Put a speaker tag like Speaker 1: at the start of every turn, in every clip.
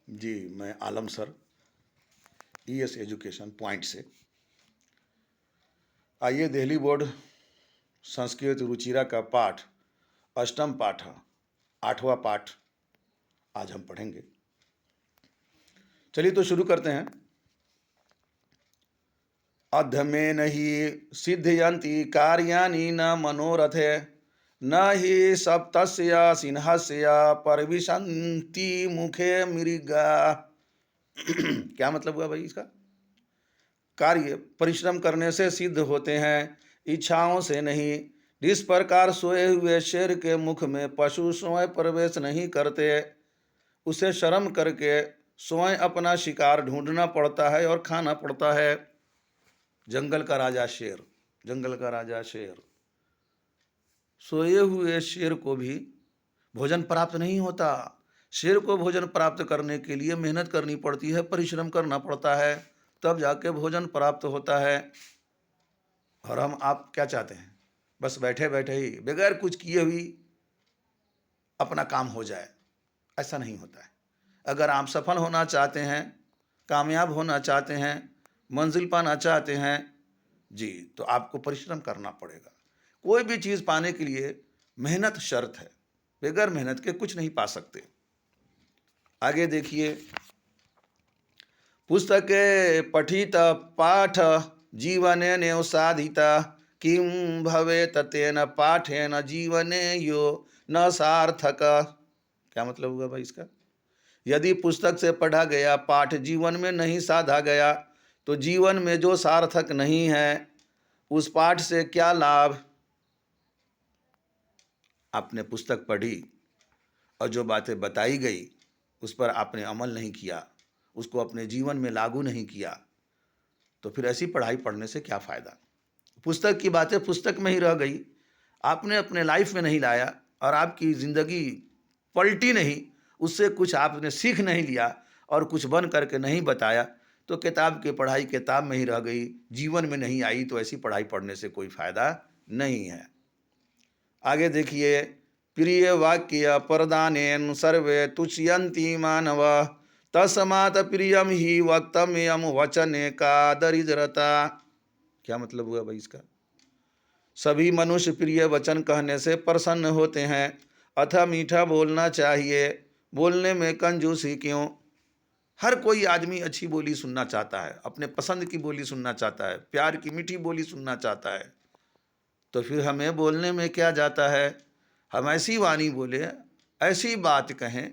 Speaker 1: जी, मैं आलम sir, ES education point से। आइए दिल्ली बोर्ड संस्कृत रुचिरा का पाठ, अष्टम पाठ, 8वां पाठ आज हम पढ़ेंगे। चलिए तो शुरू करते हैं। अध्यमेन हि सिद्धयन्ति कार्याणि न मनोरथे, न हि सप्तस्य सिंहस्य परिविशन्ति मुखे मृगा। क्या मतलब हुआ भाई इसका? कार्य परिश्रम करने से सिद्ध होते हैं, इच्छाओं से नहीं। जिस प्रकार सोए हुए शेर के मुख में पशु स्वयं प्रवेश नहीं करते, उसे शर्म करके स्वयं अपना शिकार ढूंढना पड़ता है और खाना पड़ता है। जंगल का राजा शेर, जंगल का राजा शेर, सोए हुए शेर को भी भोजन प्राप्त नहीं होता। शेर को भोजन प्राप्त करने के लिए मेहनत करनी पड़ती है, परिश्रम करना पड़ता है, तब जाके भोजन प्राप्त होता है। और हम आप क्या चाहते हैं? बस बैठे बैठे ही बगैर कुछ किए हुई अपना काम हो जाए। ऐसा नहीं होता है। अगर आप सफल होना चाहते हैं, कामयाब होना चाहते हैं, मंजिल पाना चाहते हैं जी, तो आपको परिश्रम करना पड़ेगा। कोई भी चीज़ पाने के लिए मेहनत शर्त है। बगैर मेहनत के कुछ नहीं पा सकते। आगे देखिए, पुस्तके पठित पाठ जीवने नेव साधित, किं भवेत तेन पाठेन जीवने यो न सार्थक। क्या मतलब हुआ भाई इसका? यदि पुस्तक से पढ़ा गया पाठ जीवन में नहीं साधा गया तो जीवन में जो सार्थक नहीं है, उस पाठ से क्या लाभ? आपने पुस्तक पढ़ी और जो बातें बताई गई उस पर आपने अमल नहीं किया, उसको अपने जीवन में लागू नहीं किया, तो फिर ऐसी पढ़ाई पढ़ने से क्या फ़ायदा? पुस्तक की बातें पुस्तक में ही रह गई, आपने अपने लाइफ में नहीं लाया और आपकी ज़िंदगी पलटी नहीं, उससे कुछ आपने सीख नहीं लिया और कुछ बन करके नहीं बताया, तो किताब की पढ़ाई किताब में ही रह गई, जीवन में नहीं आई। तो ऐसी पढ़ाई पढ़ने से कोई फ़ायदा नहीं है। आगे देखिए, प्रिय वाक्य परदानेन सर्वे तुष्यन्ति मानव, तस्मात् प्रियम ही वक्तव्यम वचने का दरिद्रता। क्या मतलब हुआ भाई इसका? सभी मनुष्य प्रिय वचन कहने से प्रसन्न होते हैं, अतः मीठा बोलना चाहिए। बोलने में कंजूसी क्यों? हर कोई आदमी अच्छी बोली सुनना चाहता है, अपने पसंद की बोली सुनना चाहता है, प्यार की मीठी बोली सुनना चाहता है। तो फिर हमें बोलने में क्या जाता है? हम ऐसी वाणी बोले, ऐसी बात कहें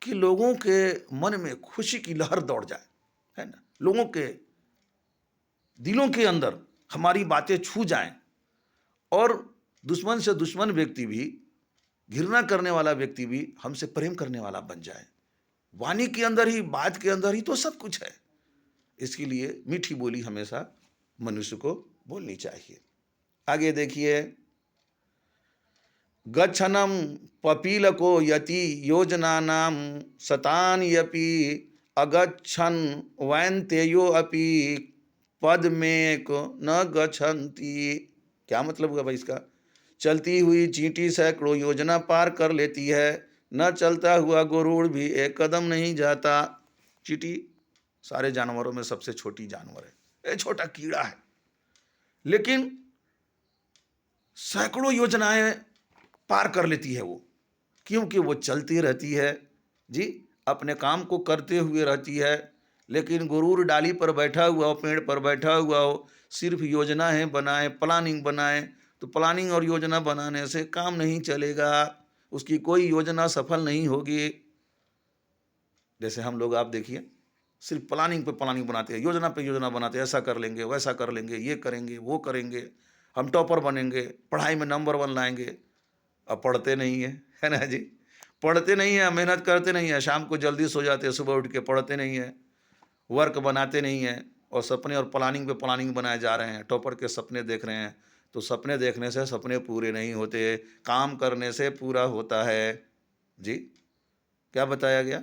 Speaker 1: कि लोगों के मन में खुशी की लहर दौड़ जाए, है ना? लोगों के दिलों के अंदर हमारी बातें छू जाएं और दुश्मन से दुश्मन व्यक्ति भी, घृणा करने वाला व्यक्ति भी हमसे प्रेम करने वाला बन जाए। वाणी के अंदर ही, बात के अंदर ही तो सब कुछ है। इसके लिए मीठी बोली हमेशा मनुष्य को बोलनी चाहिए। आगे देखिए, गच्छनं पपीलको यति योजनानां शतान्यपि अगच्छन् वैन्तेयो अपि पदमेक न गच्छन्ति। क्या मतलब हुआ भाई इसका? चलती हुई चींटी सैकड़ों योजना पार कर लेती है, न चलता हुआ गरुड़ भी एक कदम नहीं जाता। चींटी सारे जानवरों में सबसे छोटी जानवर है, ये छोटा कीड़ा है, लेकिन सैकड़ों योजनाएं पार कर लेती है वो, क्योंकि वो चलती रहती है जी, अपने काम को करते हुए रहती है। लेकिन गुरूर डाली पर बैठा हुआ हो, पेड़ पर बैठा हुआ हो, सिर्फ योजनाएं बनाए, प्लानिंग बनाए, तो प्लानिंग और योजना बनाने से काम नहीं चलेगा, उसकी कोई योजना सफल नहीं होगी। जैसे हम लोग आप देखिए, सिर्फ प्लानिंग पे प्लानिंग बनाते हैं, योजना पे योजना बनाते हैं, ऐसा कर लेंगे, वैसा कर लेंगे, ये करेंगे, वो करेंगे, हम टॉपर बनेंगे, पढ़ाई में नंबर 1 लाएंगे। अब पढ़ते नहीं है ना जी? पढ़ते नहीं है, मेहनत करते नहीं है, शाम को जल्दी सो जाते हैं, सुबह उठ के पढ़ते नहीं है, वर्क बनाते नहीं है, और सपने और प्लानिंग पे प्लानिंग बनाए जा रहे हैं, टॉपर के सपने देख रहे हैं। तो सपने देखने से सपने पूरे नहीं होते, काम करने से पूरा होता है जी। क्या बताया गया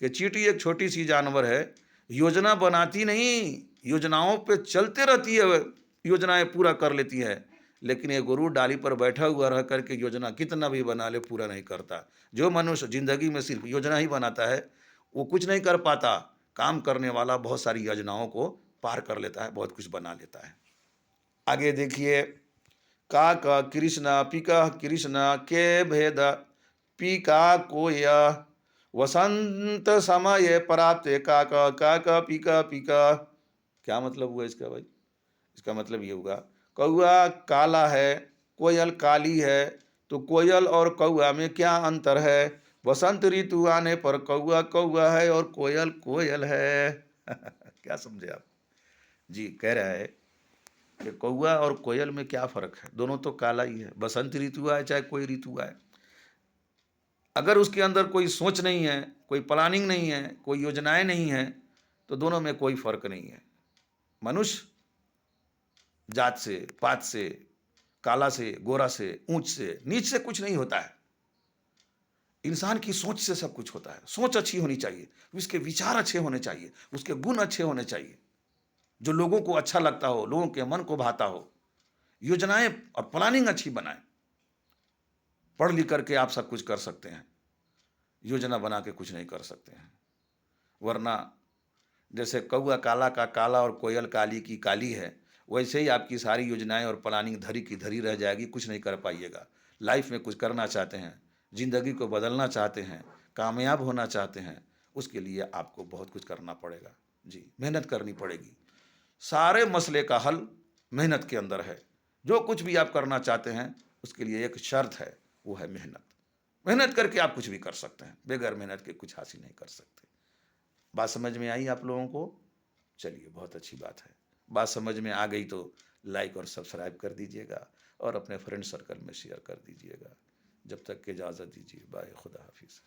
Speaker 1: कि चींटी एक छोटी सी जानवर है, योजना बनाती नहीं, योजनाओं पे चलते रहती है, योजनाएं पूरा कर लेती है, लेकिन ये गुरु डाली पर बैठा हुआ रह करके योजना कितना भी बना ले पूरा नहीं करता। जो मनुष्य जिंदगी में सिर्फ योजना ही बनाता है, वो कुछ नहीं कर पाता, काम करने वाला बहुत सारी योजनाओं को पार कर लेता है, बहुत कुछ बना लेता है। आगे देखिए, का कृष्ण पिका कृष्ण के भेद पिका कोय वसंत समय प्राप्त का पिका पिका। क्या मतलब हुआ इसका भाई? इसका मतलब ये हुआ, कौआ काला है, कोयल काली है, तो कोयल और कौआ में क्या अंतर है? वसंत ऋतु आने पर कौआ कौआ है और कोयल कोयल है। क्या समझे आप? जी, कह रहा है कि कौआ और कोयल में क्या फर्क है? दोनों तो काला ही है। बसंत ऋतु आए चाहे कोई ऋतु आए, अगर उसके अंदर कोई सोच नहीं है, कोई प्लानिंग नहीं है, कोई योजनाएं नहीं है, तो दोनों में कोई फर्क नहीं है। मनुष्य जात से, पात से, काला से, गोरा से, ऊंच से, नीच से कुछ नहीं होता है। इंसान की सोच से सब कुछ होता है। सोच अच्छी होनी चाहिए, उसके विचार अच्छे होने चाहिए, उसके गुण अच्छे होने चाहिए, जो लोगों को अच्छा लगता हो, लोगों के मन को भाता हो। योजनाएं और प्लानिंग अच्छी बनाएं। पढ़ लिख करके आप सब कुछ कर सकते हैं, योजना बना के कुछ नहीं कर सकते हैं। वरना जैसे कौआ काला का काला और कोयल काली की काली है, वैसे ही आपकी सारी योजनाएं और प्लानिंग धरी की धरी रह जाएगी, कुछ नहीं कर पाइएगा। लाइफ में कुछ करना चाहते हैं, ज़िंदगी को बदलना चाहते हैं, कामयाब होना चाहते हैं, उसके लिए आपको बहुत कुछ करना पड़ेगा। जी, मेहनत करनी पड़ेगी। सारे मसले का हल मेहनत के अंदर है। जो कुछ भी आप करना चाहते हैं, उसके लिए एक शर्त है, वो है मेहनत। मेहनत करके आप कुछ भी कर सकते हैं, बगैर मेहनत के कुछ हासिल नहीं कर सकते। बात समझ में आई आप लोगों को? चलिए, बहुत अच्छी बात है। बात समझ में आ गई तो लाइक और सब्सक्राइब कर दीजिएगा और अपने फ्रेंड सर्कल में शेयर कर दीजिएगा। जब तक के इजाज़त दीजिए, बाय, खुदा हाफिज़।